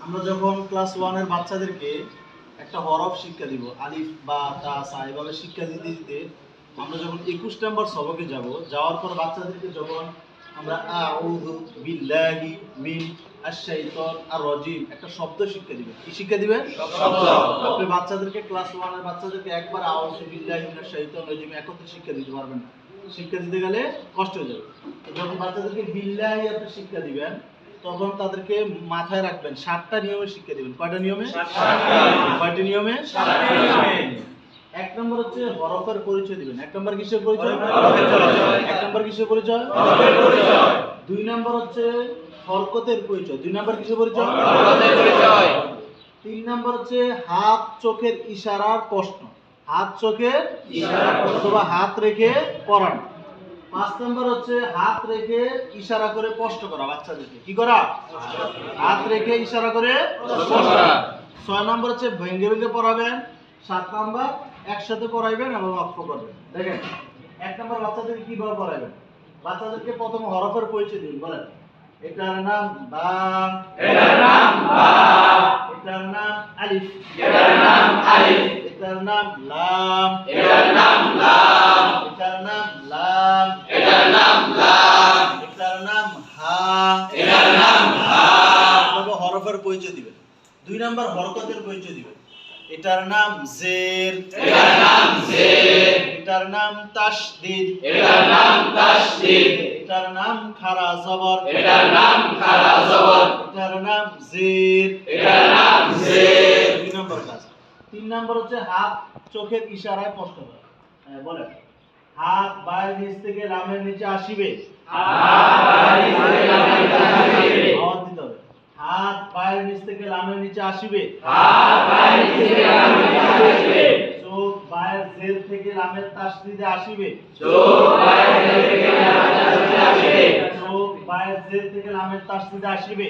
আমরা যখন ক্লাস 1 এর বাচ্চাদেরকে একটা হরফ শিক্ষা দিব, আলিফ বা তা সা এভাবে শিক্ষা দিতে দিতে আমরা যখন 21 নম্বর সবকে যাব, যাওয়ার পর বাচ্চাদেরকে যখন আমরা আউযু বিল্লাহি মিন আশ-শাইতান আর-রাজিম একটা শব্দ শিক্ষা দিবেন। কি শিক্ষা দিবেন? শব্দ। আপনি বাচ্চাদেরকে ক্লাস 1 এর বাচ্চাদেরকে একবার আউযু বিল্লাহি মিনাশ শাইতানির রাজিম একত্রে শিক্ষা দিতে পারবেন না। শিক্ষা দিতে গেলে কষ্ট হয়ে যাবে। তো যখন বাচ্চাদেরকে বিল্লাহি আপনি শিক্ষা দিবেন, তখন তাদেরকে মাথায় রাখবেন 7টা নিয়মে শিক্ষা দিবেন। কয়টা নিয়মে? 7টা। কয়টা নিয়মে? 7টা নিয়মে। এক নম্বর হচ্ছে হরফের পরিচয় দিবেন। এক নম্বর কিসের পরিচয়? হরফের পরিচয়। এক নম্বর কিসের পরিচয়? হরফের পরিচয়। দুই নম্বর হচ্ছে হরকতের পরিচয়। দুই নম্বর কিসের পরিচয়? হরকতের পরিচয়। তিন নম্বর হচ্ছে হাত চোখের ইশারার প্রশ্ন। হাত চোখের ইশারা অথবা হাত রেখে পড়ানো। 5 নম্বর হচ্ছে হাত রেখে ইশারা করে প্রশ্ন করা বাচ্চাদেরকে। কি করা? হাত রেখে ইশারা করে প্রশ্ন করা। 6 নম্বর হচ্ছে ভেঙে ভেঙে পড়াবেন। 7 নম্বর একসাথে পড়াইবেন এবং অক্ষ করবেন। দেখেন, 1 নম্বর বাচ্চাদেরকে কিভাবে পড়াবেন? বাচ্চাদেরকে প্রথম হরফের পরিচয় দিন। বলেন, এটার নাম বা, এটার নাম বা, এটার নাম আলিফ, এটার নাম আলিফ, এটার নাম লাম, এটার নাম লাম, এটার নাম লাম, এটার নাম লাম, এটার নাম হা, এটার নাম হা। এভাবে হরফের পরিচয় দিবেন। 2 নম্বর হরকতের পরিচয় দিবেন। এটার নাম জের, এটার নাম জের, এটার নাম তাশদীদ, এটার নাম তাশদীদ, এটার নাম খাড়া জবর, এটার নাম খাড়া জবর, এটার নাম জের, এটার নাম জের। 2 নম্বর কাজ। 3 নম্বর হচ্ছে হাত চোখের ইশারায় প্রশ্ন করা। হ্যাঁ, বলেন, হাত বায়ের নিচ থেকে লামের নিচে আসিবে। আওয়াজ দিতে হবে। হাত পায়ের নিচ থেকে লামের নিচে আসিবে। চোখ বায়ের জের থেকে লামের তাসদীদে আসিবে। চোখ বায়ের জের থেকে লামের তাসদীদে আসিবে।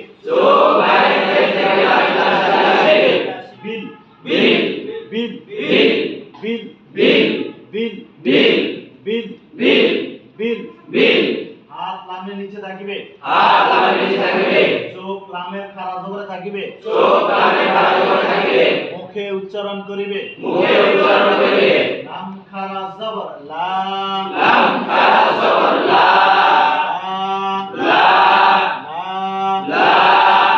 বিল বিল বিল বিল বিল বিল বিল বিল বিল বিল বিল। হাত লামের নিচে থাকিবে। চোখ লামের খাড়া জবরে থাকিবে। মুখে উচ্চারণ করিবে। লাম খাড়া জবর লা, লাম খাড়া জবর লা, লা, লা,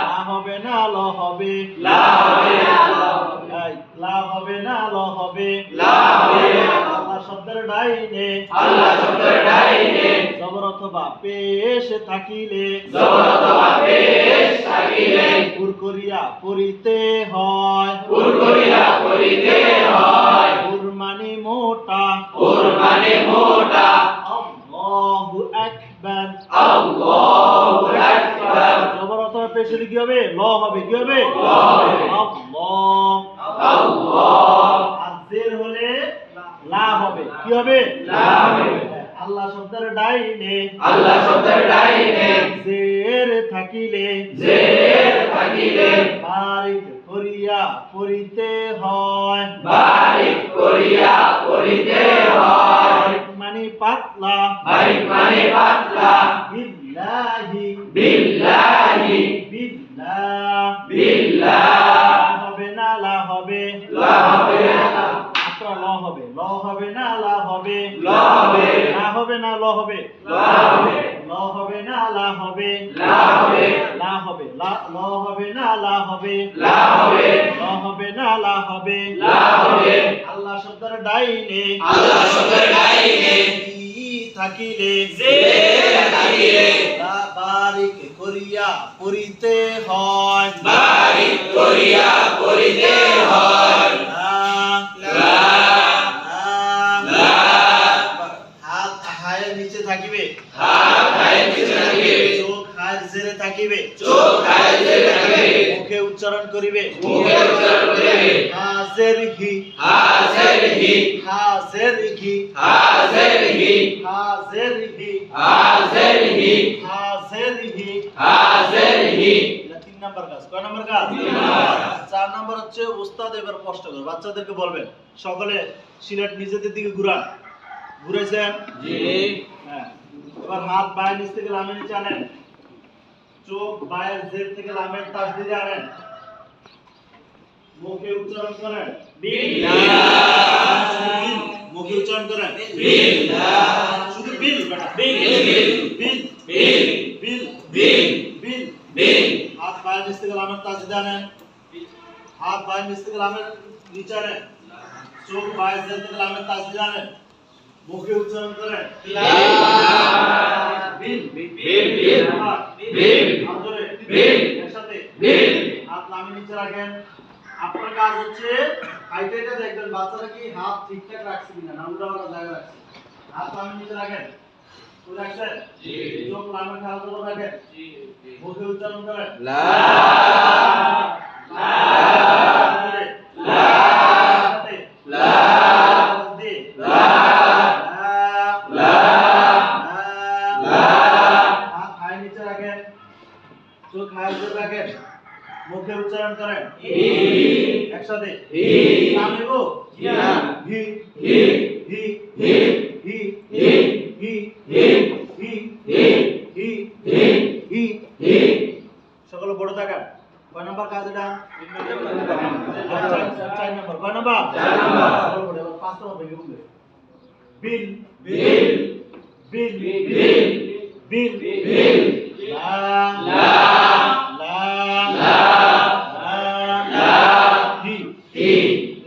লা হবে না ল হবে, লা হবে না ল হবে, লা হবে না ল হবে, লা হবে না। আল্লাহ শব্দের ডাইনে, আল্লাহ শব্দের ডাইনে জবর অথবা পেশ থাকিলে, জবর অথবা পেশ থাকিলে পুর করিয়া পড়িতে হয়, পুর করিয়া পড়িতে হয়। পুর মানে মোটা, পুর মানে মোটা। আল্লাহু আকবার, আল্লাহু আকবার। জবর অথবা পেশ হলে কি হবে? ল হবে। কি হবে? ল হবে। আল্লাহ, আল্লাহ। আর জের হলে লা হবে। কি হবে? লা হবে। আল্লাহ শব্দের ডাইনে, আল্লাহ শব্দের ডাইনে জের থাকিলে, জের থাকিলে বারিক করিয়া পড়িতে হয়, বারিক করিয়া পড়িতে হয়। মানে পাতলা, বারিক মানে পাতলা। বিল্লাহি, বিল্লাহি, বিল্লাহ, বিল্লাহ। হবে না লা হবে, লা হবে না। ল হবে, ল হবে না লা হবে, ল হবে। লা হবে না ল হবে, লা হবে। ল হবে না লা হবে, লা হবে। লা হবে, লা ল হবে না লা হবে, লা হবে। ল হবে না লা হবে, লা হবে। আল্লাহ শব্দের ডাইনে, আল্লাহ শব্দের ডাইনে থাকিলে, জের থাকিলে লা বারিক করিয়া পড়িতে হয়, বারিক করিয়া পড়িতে হয়। নিচে থাকিবে, হাত হায়ের নিচে থাকিবে। চোখ হায়ের জেরে থাকিবে, চোখ হায়ের জেরে থাকিবে। মুখে উচ্চারণ করিবে, মুখে উচ্চারণ করিবে। হাজের হি, হাজের হি, হাজের হি, হাজের হি, হাজের হি, হাজের হি, হাজের হি, হাজের হি। 3 নাম্বার কাজ। কয় নাম্বার কাজ? 4 নাম্বার হচ্ছে উস্তাদ এবার কষ্ট করে বাচ্চাদেরকে বলবেন, সকলে সিলেট নিজেদের দিকে ঘুরান। ঘুরেছেন? জি। হ্যাঁ, এবার হাত বায়ের নিচ থেকে লামের নিচে আনেন। চোখ বায়ের জের থেকে লামের তাসদীদে আনেন। মুখে উচ্চারণ করেন বিল্লাহ মুখে উচ্চারণ করেন বিল্লাহ শুধু বিল বেটা বিল বিল বিল বিল বিল বিল বিল হাত পায়ের নিচ থেকে লামের তাসদিদ আনেন হাত পায়ের নিচ থেকে লামের নিচে আনেন চোখ পায়ের জেল থেকে লামের তাসদিদ আনেন মুখে উচ্চারণ করেন বিল বিল বিল বিল হাত ধরে বিল একসাথে বিল হাত লামের নিচে রাখেন আপনার কাজ হচ্ছে এটা দেখবেন বাচ্চারা কি হাত ঠিকঠাক রাখছে কিনা না উল্টা পাল্টা জায়গায় রাখছে হাত লামের নিচে রাখেন তো রাখছেন জি চোখ লামের খেয়াল করে রাখেন জি মুখে উচ্চারণ করেন লা মুখে উচ্চারণ করেন একসাথে হি নাম নেব জি হি হি হি হি হি হি হি হি হি হি হি হি হি হি সকলে বড় থাকেন কয় নাম্বার কাজ এটা 4 নাম্বার কয় নাম্বার 4 নাম্বার। সকলে বড় এবার 5 নাম্বার ভেঙে বলবে বিল বিল বিল বিল বিল বিল লা লা লা লা লা হি হি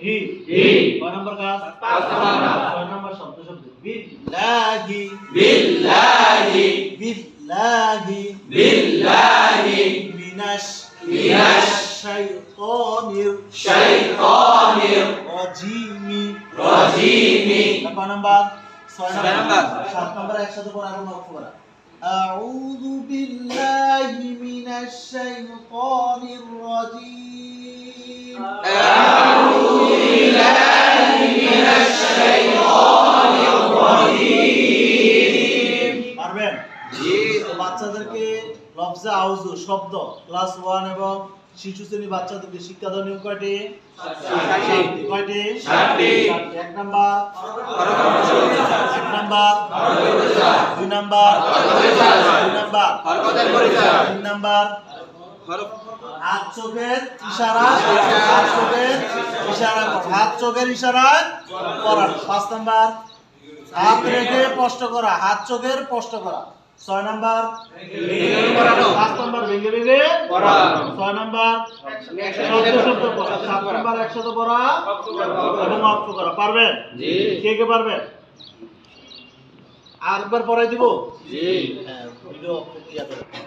হি হি কয় নাম্বার কাজ 5 নাম্বার 6 নাম্বার শব্দ বিল্লাহি বিল্লাহি বিল্লাহি বিল্লাহি মিনাশ মিনাশ শাইতানির শাইতানির রাজিমি রাজিমি কয় নাম্বার 6 ছয় নাম্বার। 7 নাম্বার একসাথে পড়া এবং অফ করা أعوذ بالله من الشيطان الرجيم أعوذ بالله من الشيطان الرجيم পারবেন তো বাচ্চাদেরকে লফজে আউযু শব্দ ক্লাস 1 এবং শিশু শ্রেণী বাচ্চাদেরকে শিক্ষা দেওয়ার নিয়ম কয়টি কয়টি 7টি। 1 number 1 number 2 number 2 number 3 number হাত চোখের ইশারা হাত চোখের ইশারা করা হাত চোখের ইশারা করা 5 নাম্বার হাত রেখে স্পষ্ট করা হাত চোখের স্পষ্ট করা 6 নাম্বার 5 নাম্বার ভেঙে ভেঙে পড়া। 6 নাম্বার শব্দ শব্দ পড়া 7 নাম্বার একসাথে পড়া এবং অর্থ করা পারবেন জি কে কে পারবেন আরেকবার পড়াই দিব জি হ্যাঁ ভিডিও ইয়া করে